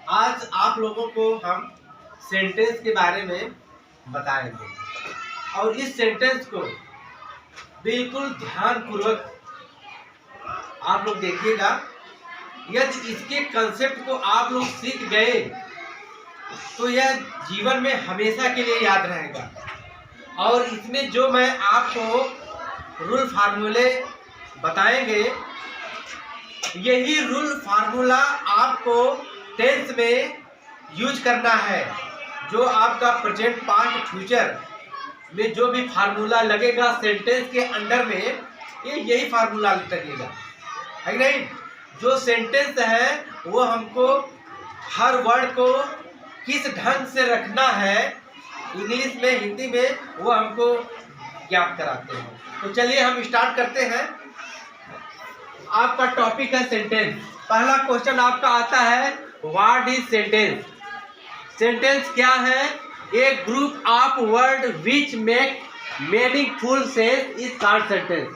आज आप लोगों को हम सेंटेंस के बारे में बताएंगे और इस सेंटेंस को बिल्कुल ध्यानपूर्वक आप लोग देखिएगा। यदि इसके कंसेप्ट को आप लोग सीख गए तो यह जीवन में हमेशा के लिए याद रहेगा। और इसमें जो मैं आपको रूल फार्मूले बताएंगे, यही रूल फार्मूला आपको टेंस में यूज करना है। जो आपका प्रेजेंट पास्ट फ्यूचर में जो भी फार्मूला लगेगा सेंटेंस के अंडर में, ये यही फार्मूला लगेगा, है नहीं। जो सेंटेंस है वो हमको हर वर्ड को किस ढंग से रखना है, इंग्लिश में हिंदी में, वो हमको ज्ञात कराते हैं। तो चलिए हम स्टार्ट करते हैं। आपका टॉपिक है सेंटेंस। पहला क्वेश्चन आपका आता है, व्हाट इज सेंटेंस। सेंटेंस क्या है? A group of word which make meaningful sense is called sentence.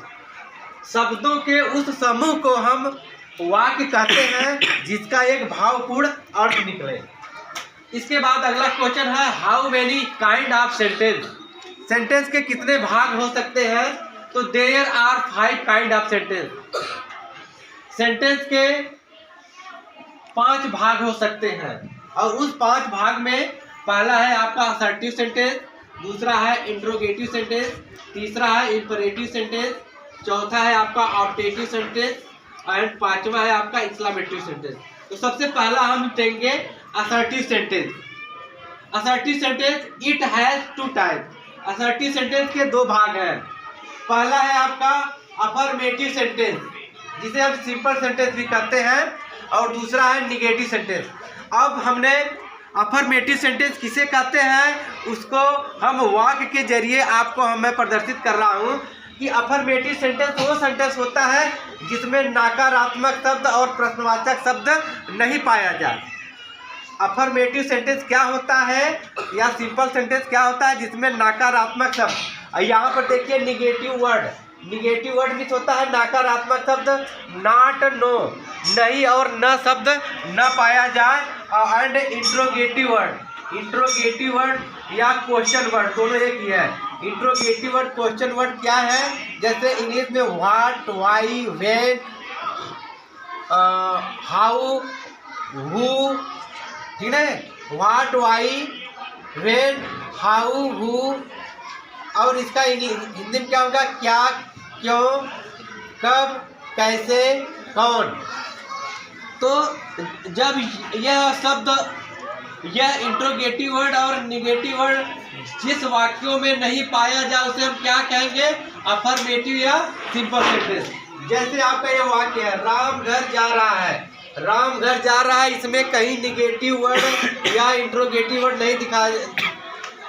शब्दों के उस समूह को हम वाक्य कहते हैं जिसका एक भावपूर्ण अर्थ निकले। इसके बाद अगला क्वेश्चन है, how many kind of sentence. Sentence के कितने भाग हो सकते हैं? तो there are 5 kind of sentence. Sentence के 5 भाग हो सकते हैं और उस 5 भाग में पहला है आपका असर्टिव सेंटेंस, दूसरा है इंट्रोगेटिव सेंटेंस, तीसरा है इंपरेटिव सेंटेंस, चौथा है आपका ऑब्जेक्टिव सेंटेंस एंड पांचवा है आपका एक्सक्लेमेटरी सेंटेंस। तो सबसे पहला हम देंगे assertive sentence. Assertive sentence it has 2 type. Assertive sentence के 2 भाग हैं। पहला है आपका अफर्मेटिव सेंटेंस, जिसे हम सिंपल सेंटेंस भी कहते हैं, और दूसरा है निगेटिव सेंटेंस। अब हमने अफर्मेटिव सेंटेंस किसे कहते हैं उसको हम वाक्य के जरिए आपको मैं प्रदर्शित कर रहा हूँ कि अफर्मेटिव सेंटेंस वो सेंटेंस होता है जिसमें नकारात्मक शब्द और प्रश्नवाचक शब्द नहीं पाया जाए। अफर्मेटिव सेंटेंस क्या होता है या सिंपल सेंटेंस क्या होता है जिसमें नकारात्मक शब्द, यहाँ पर देखिए negative word. Negative word means होता है नकारात्मक शब्द, नॉट, नो, नहीं और न शब्द न पाया जाए। And interrogative word, interrogative word या क्वेश्चन वर्ड दोनों एक ही है। इंट्रोगेटिव वर्ड क्वेश्चन वर्ड क्या है? जैसे इंग्लिश में what, why, when, how, who, ठीक है। What, why, when, how, who, और इसका हिंदी में क्या होगा? क्या, क्यों, कब, कैसे, कौन। तो जब यह शब्द, यह इंट्रोगेटिव वर्ड और निगेटिव वर्ड जिस वाक्यों में नहीं पाया जाए उसे हम क्या कहेंगे? अफर्मेटिव या सिंपल सेंटेंस। जैसे आपका यह वाक्य है, राम घर जा रहा है। राम घर जा रहा है, इसमें कहीं निगेटिव वर्ड या इंट्रोगेटिव वर्ड नहीं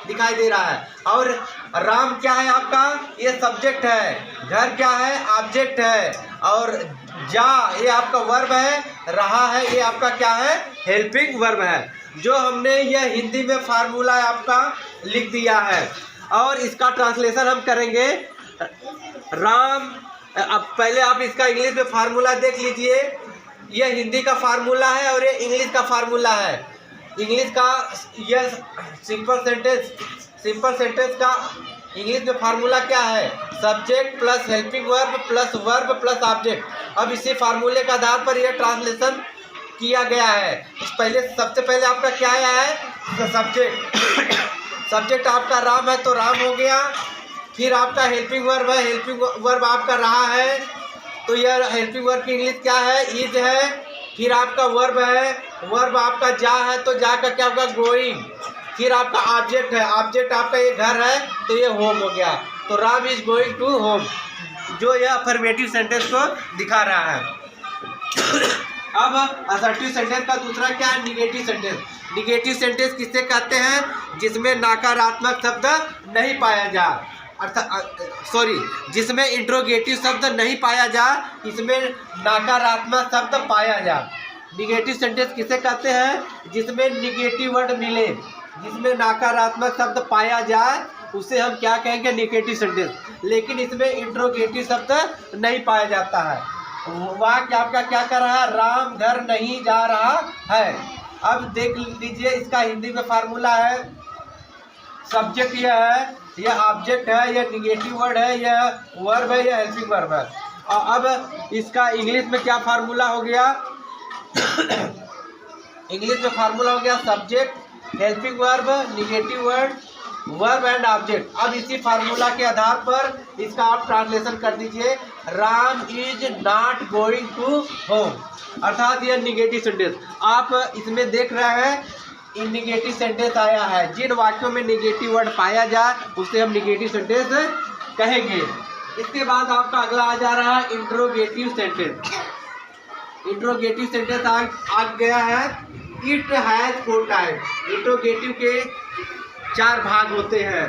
दिखाई दे रहा है। और राम क्या है आपका? ये सब्जेक्ट है। घर क्या है? ऑब्जेक्ट है। और जा ये आपका वर्ब है। रहा है ये आपका क्या है? हेल्पिंग वर्ब है। जो हमने यह हिंदी में फार्मूला आपका लिख दिया है और इसका ट्रांसलेशन हम करेंगे। राम, अब पहले आप इसका इंग्लिश में फार्मूला देख लीजिए। यह हिंदी का फार्मूला है और ये इंग्लिश का फार्मूला है। इंग्लिश का यह सिंपल सेंटेंस का इंग्लिश में फार्मूला क्या है? Subject plus helping verb plus object. अब इसी फार्मूले के आधार पर यह ट्रांसलेशन किया गया है। सबसे पहले आपका क्या आया है? सब्जेक्ट। सब्जेक्ट आपका राम है तो राम हो गया। फिर आपका हेल्पिंग वर्ब है, हेल्पिंग वर्ब आपका रहा है, तो यह हेल्पिंग वर्ब की इंग्लिश क्या है? इज है। फिर आपका वर्ब है, वर्ब आपका जा है तो जा का क्या होगा? गोइंग। फिर आपका ऑब्जेक्ट है, ऑब्जेक्ट आपका ये घर है तो ये होम हो गया। तो Ram is going to home, जो यह अफर्मेटिव सेंटेंस को दिखा रहा है। अब असर्टिव सेंटेंस का दूसरा क्या है? Negative sentence. निगेटिव सेंटेंस किससे कहते हैं? जिसमें नकारात्मक शब्द नहीं पाया जाए, जिसमें इंट्रोगेटिव शब्द नहीं पाया जाए, इसमें नकारात्मक शब्द पाया जाए। निगेटिव सेंटेंस किसे कहते हैं? जिसमें निगेटिव वर्ड मिले, जिसमें नकारात्मक शब्द पाया जाए, उसे हम क्या कहेंगे? Negative sentence. लेकिन इसमें इंट्रोगेटिव शब्द नहीं पाया जाता है। वाक्य आपका क्या कर रहा है? राम घर नहीं जा रहा है। अब देख लीजिए इसका हिंदी में फार्मूला है, सब्जेक्ट यह है, यह ऑब्जेक्ट है, यह निगेटिव वर्ड है, यह वर्ब है, यह हेल्पिंग वर्ब है। और अब इसका इंग्लिश में क्या फार्मूला हो गया इंग्लिश में फार्मूला हो गया subject, helping verb, negative word, verb and object. अब इसी फार्मूला के आधार पर इसका आप ट्रांसलेशन कर दीजिए, Ram is not going to home, अर्थात यह निगेटिव सेंटेंस। आप इसमें देख रहे हैं इन निगेटिव सेंटेंस आया है, जिन वाक्यों में निगेटिव वर्ड पाया जाए उसे हम निगेटिव सेंटेंस कहेंगे। इसके बाद आपका अगला आ जा रहा है इंट्रोगेटिव सेंटेंस। इंट्रोगेटिव सेंटेंस आ गया है, इट हैज 4 टाइप। इंट्रोगेटिव के 4 भाग होते हैं।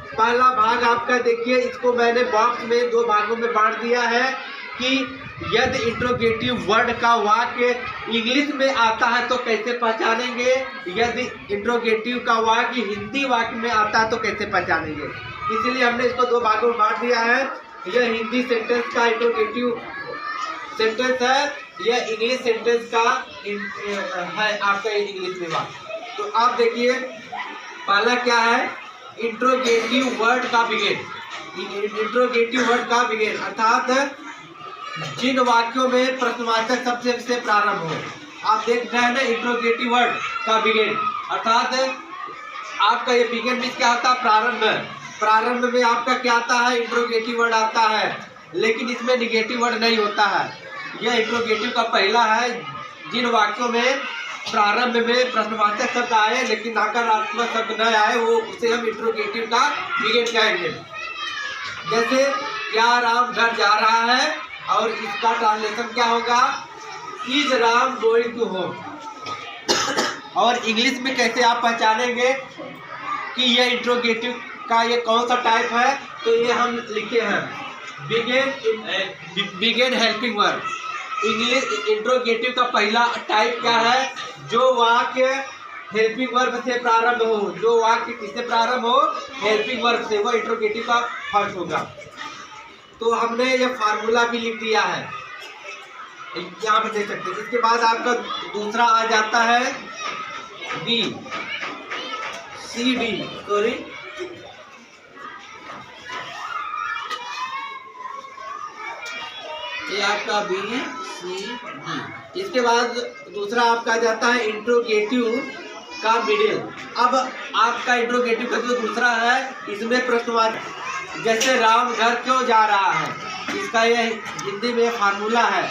पहला भाग आपका देखिए, इसको मैंने बॉक्स में 2 भागों में बांट दिया है कि यदि इंट्रोगेटिव वर्ड का वाक्य इंग्लिश में आता है तो कैसे पहचानेंगे, यदि इंट्रोगेटिव का वाक्य हिंदी वाक्य में आता है तो कैसे पहचानेंगे। इसलिए हमने इसको 2 भागों में बांट दिया है। यह हिंदी सेंटेंस का इंट्रोगेटिव सेंटेंस है, यह इंग्लिश सेंटेंस का है आपका इंग्लिश में वाक्य। तो आप देखिए पहला क्या है, इंट्रोगेटिव वर्ड का बिगिन। इंट्रोगेटिव वर्ड का बिगिन अर्थात जिन वाक्यों में प्रश्नवाचक शब्द से प्रारंभ हो। आप देख रहे हैं ना, इंट्रोगेटिव वर्ड का बिगिन अर्थात आपका ये बिगिन मीन्स क्या होता है, प्रारंभ। प्रारंभ में आपका क्या आता है, इंट्रोगेटिव वर्ड आता है, लेकिन इसमें निगेटिव वर्ड नहीं होता है। यह इंट्रोगेटिव का पहला है, जिन वाक्यों में प्रारंभ में प्रश्नवाचक शब्द आए लेकिन नकारात्मक शब्द न आए वो उसे हम इंट्रोगेटिव का बिगिन कहेंगे। जैसे क्या राम घर जा रहा है, और इसका ट्रांसलेशन क्या होगा, is Ram going to home. और इंग्लिश में कैसे आप पहचानेंगे कि यह इंट्रोगेटिव का ये कौन सा टाइप है, तो ये हम लिखे हैं begin helping verb. English interrogative का पहला टाइप क्या है, जो वाक्य हेल्पिंग वर्ब से प्रारंभ हो, जो वाक्य किससे प्रारंभ हो, हेल्पिंग वर्ब से, वो इंट्रोगेटिव का फर्स्ट होगा। तो हमने ये फार्मूला भी लिख दिया है, यहाँ पे देख सकते हैं। इसके बाद आपका दूसरा आ जाता है बी सी डी, सॉरी ये आपका बी सी डी। इसके बाद दूसरा आपका आ जाता है इंट्रोगेटिव का मिडिल। अब आपका इंट्रोगेटिव का जो दूसरा है, इसमें प्रश्नवाचक, जैसे राम घर क्यों जा रहा है, इसका यह हिंदी में फार्मूला है।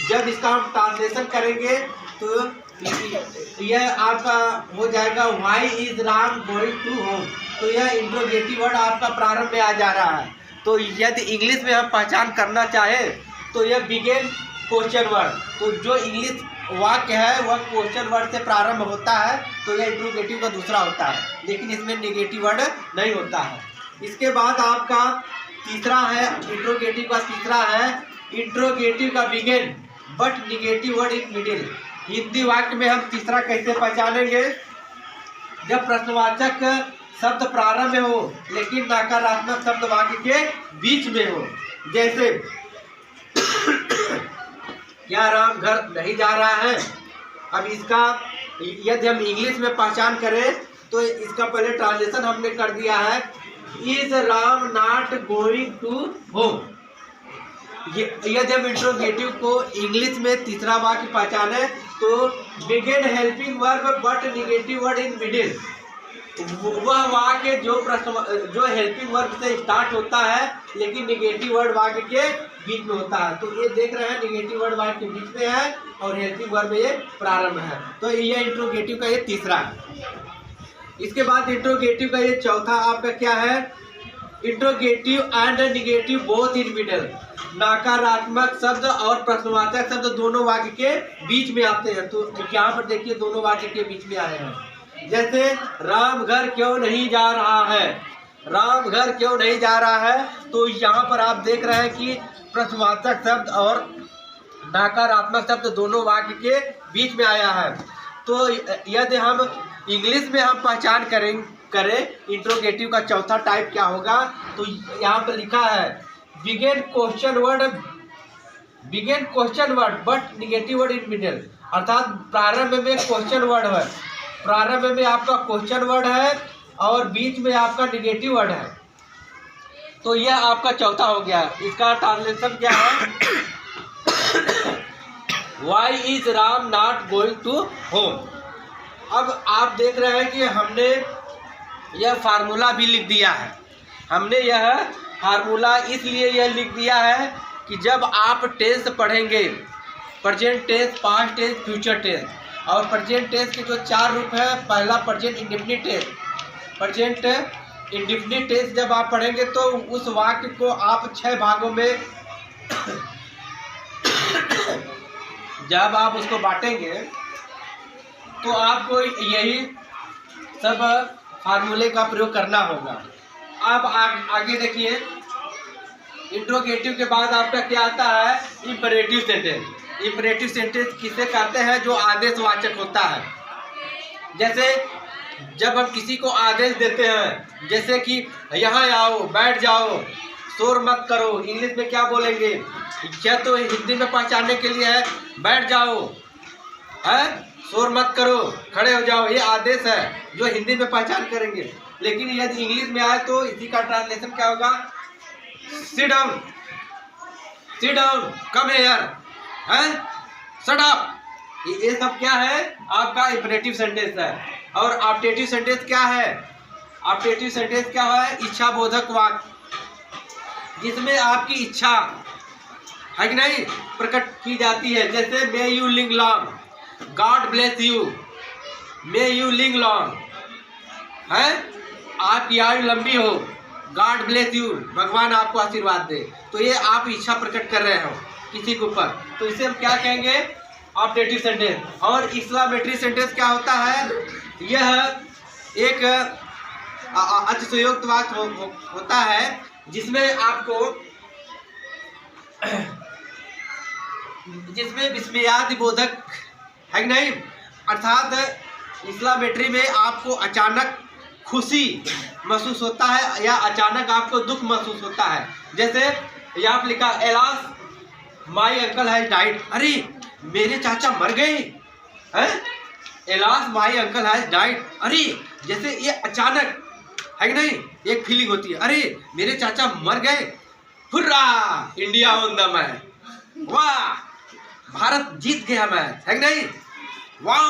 जब इसका हम ट्रांसलेशन करेंगे तो यह आपका हो जाएगा why is Ram going to home. तो यह इंट्रोगेटिव वर्ड आपका प्रारंभ में आ जा रहा है। तो यदि इंग्लिश में हम पहचान करना चाहें तो यह बिगिन क्वेश्चन वर्ड, तो जो इंग्लिश वाक्य है वह क्वेश्चन वर्ड से प्रारंभ होता है, तो यह इंट्रोगेटिव का दूसरा होता है, लेकिन इसमें नेगेटिव वर्ड नहीं होता है। इसके बाद आपका तीसरा है, इंट्रोगेटिव का तीसरा है इंट्रोगेटिव का begin but negative word in middle. Hindi वाक्य में हम तीसरा कैसे पहचानेंगे, जब प्रश्नवाचक शब्द प्रारंभ में हो लेकिन नकारात्मक शब्द वाक्य के बीच में हो। जैसे क्या राम घर नहीं जा रहा है। अब इसका यदि हम इंग्लिश में पहचान करें तो इसका पहले ट्रांसलेशन हमने कर दिया है, is Ram not going to home. यदि हम इंट्रोगेटिव को इंग्लिश में तीसरा वाक्य पहचाने तो begin helping verb but negative word in middle. वह वाक्य जो हेल्पिंग वर्ब से स्टार्ट होता है लेकिन निगेटिव वर्ड वाक्य के बीच में होता है। तो ये देख रहे हैं निगेटिव वर्ड वाक्य के बीच में है और हेल्पिंग वर्ब ये प्रारंभ है। तो ये इंट्रोगेटिव का ये तीसरा है। इसके बाद इंट्रोगेटिव का ये चौथा आपका क्या है, interrogative and negative both in middle. नकारात्मक शब्द और प्रश्नवाचक शब्द दोनों वाक्य के बीच में आते हैं। तो यहाँ पर देखिए दोनों वाक्य के बीच में आए हैं। जैसे राम घर क्यों नहीं जा रहा है, राम घर क्यों नहीं जा रहा है, तो यहाँ पर आप देख रहे हैं कि प्रश्नवाचक शब्द और नकारात्मक शब्द दोनों वाक्य के बीच में आया है। तो यदि हम इंग्लिश में हम पहचान करें इंट्रोगेटिव का चौथा टाइप क्या होगा, तो यहाँ पर लिखा है begin question word but negative word in middle. अर्थात प्रारंभ में क्वेश्चन वर्ड है, प्रारंभ में आपका क्वेश्चन वर्ड है और बीच में आपका निगेटिव वर्ड है। तो यह आपका चौथा हो गया। इसका ट्रांसलेशन क्या है? Why is Ram not going to home. अब आप देख रहे हैं कि हमने यह फार्मूला भी लिख दिया है। हमने यह फार्मूला इसलिए यह लिख दिया है कि जब आप टेंस पढ़ेंगे, present tense, past tense, future tense, और प्रेजेंट टेंस के जो 4 रूप है, पहला present indefinite tense, present indefinite tense जब आप पढ़ेंगे तो उस वाक्य को आप 6 भागों में जब आप उसको बांटेंगे तो आपको यही सब फार्मूले का प्रयोग करना होगा। अब आगे देखिए, इंट्रोगेटिव के बाद आपका क्या आता है? Imperative sentence. इंपरेटिव सेंटेंस किसे कहते हैं? जो आदेशवाचक होता है। जैसे जब हम किसी को आदेश देते हैं, जैसे कि यहाँ आओ, बैठ जाओ, शोर मत करो, इंग्लिश में क्या बोलेंगे? क्या तो हिंदी में पहचानने के लिए है बैठ जाओ, है, शोर मत करो, खड़े हो जाओ, ये आदेश है जो हिंदी में पहचान करेंगे। लेकिन यदि इंग्लिश में आए तो इसी का ट्रांसलेशन क्या होगा? Sit down, sit down, come here, है, शट अप। ये सब क्या है? आपका इंपरेटिव सेंटेंस है। और ऑब्जेक्टिव सेंटेंस क्या है? ऑब्जेक्टिव सेंटेंस क्या है? इच्छा बोधक वाक्य, जिसमें आपकी इच्छा है कि नहीं प्रकट की जाती है। जैसे मे यू लिंग long, God bless you, may you लिंग लॉन्ग, है, आपकी आयु लंबी हो, गॉड ब्लेस यू, भगवान आपको आशीर्वाद दे। तो ये आप इच्छा प्रकट कर रहे हो किसी के ऊपर, तो इसे हम क्या कहेंगे? Objective sentence. और एक्सक्लेमेटरी सेंटेंस क्या होता है? यह एक अतिशयोक्त वाक्य होता है जिसमें आपको जिसमें विस्मयादि बोधक है कि नहीं, अर्थात एक्सक्लेमेटरी में आपको अचानक खुशी महसूस होता है या अचानक आपको दुख महसूस होता है। जैसे यहाँ पर लिखा alas my uncle has died, अरे मेरे चाचा मर गए हैं, alas my uncle has died, अरे जैसे ये अचानक है कि नहीं एक फीलिंग होती है, अरे मेरे चाचा मर गए, hurrah India on the match, वाह भारत जीत गया मैच, है कि नहीं, वाह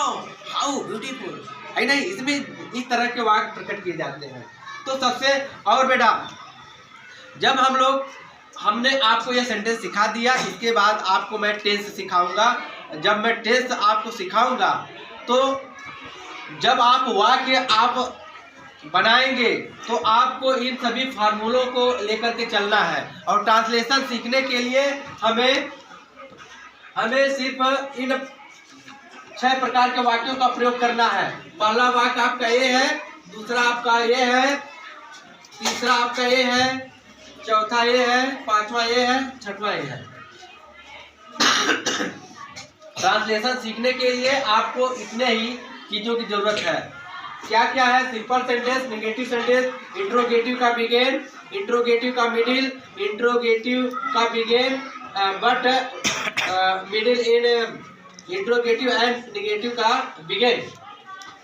हाउ ब्यूटीफुल, है कि नहीं। इसमें इस तरह के वाक्य प्रकट किए जाते हैं। तो सबसे, और बेटा जब हमने आपको यह सेंटेंस सिखा दिया, इसके बाद आपको मैं टेंस सिखाऊंगा। जब मैं टेंस आपको सिखाऊंगा तो जब आप वाक्य आप बनाएंगे तो आपको इन सभी फार्मूलों को लेकर के चलना है। और ट्रांसलेशन सीखने के लिए हमें सिर्फ इन 6 प्रकार के वाक्यों का प्रयोग करना है। पहला वाक्य आपका ये है, दूसरा आपका ये है, तीसरा आपका ये है, चौथा ये है, पांचवा ये है, छठवां ये है। ट्रांसलेशन सीखने के लिए आपको इतने ही चीजों की जरूरत है। क्या क्या है? Simple sentence, negative sentence, interrogative का बिगेन, इंट्रोगेटिव का मिडिल, इंट्रोगेटिव का begin but middle in interrogative and negative का बिगेन।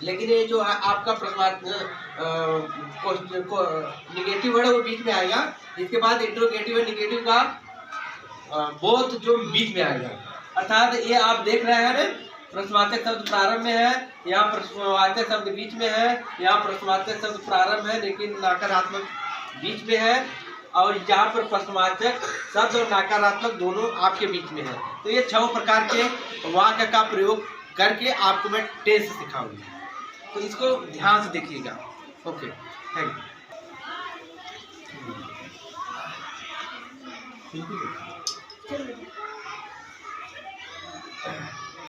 लेकिन ये जो है आपका नेगेटिव वर्ड है वो बीच में आएगा, इसके बाद इंट्रोगेटिव और नेगेटिव का बोथ जो बीच में आएगा। अर्थात ये आप देख रहे हैं प्रश्नवाचक शब्द प्रारंभ में है, यहाँ प्रश्नवाचक शब्द बीच में है, यहाँ प्रश्नवाचक शब्द प्रारंभ है लेकिन नकारात्मक बीच में है, और यहाँ पर प्रश्नवाचक शब्द और नकारात्मक दोनों आपके बीच में है। तो ये 6 प्रकार के वाक्य का प्रयोग करके आपको मैं टेंस सिखाऊंगा, तो इसको ध्यान से देखिएगा। Okay, thank you.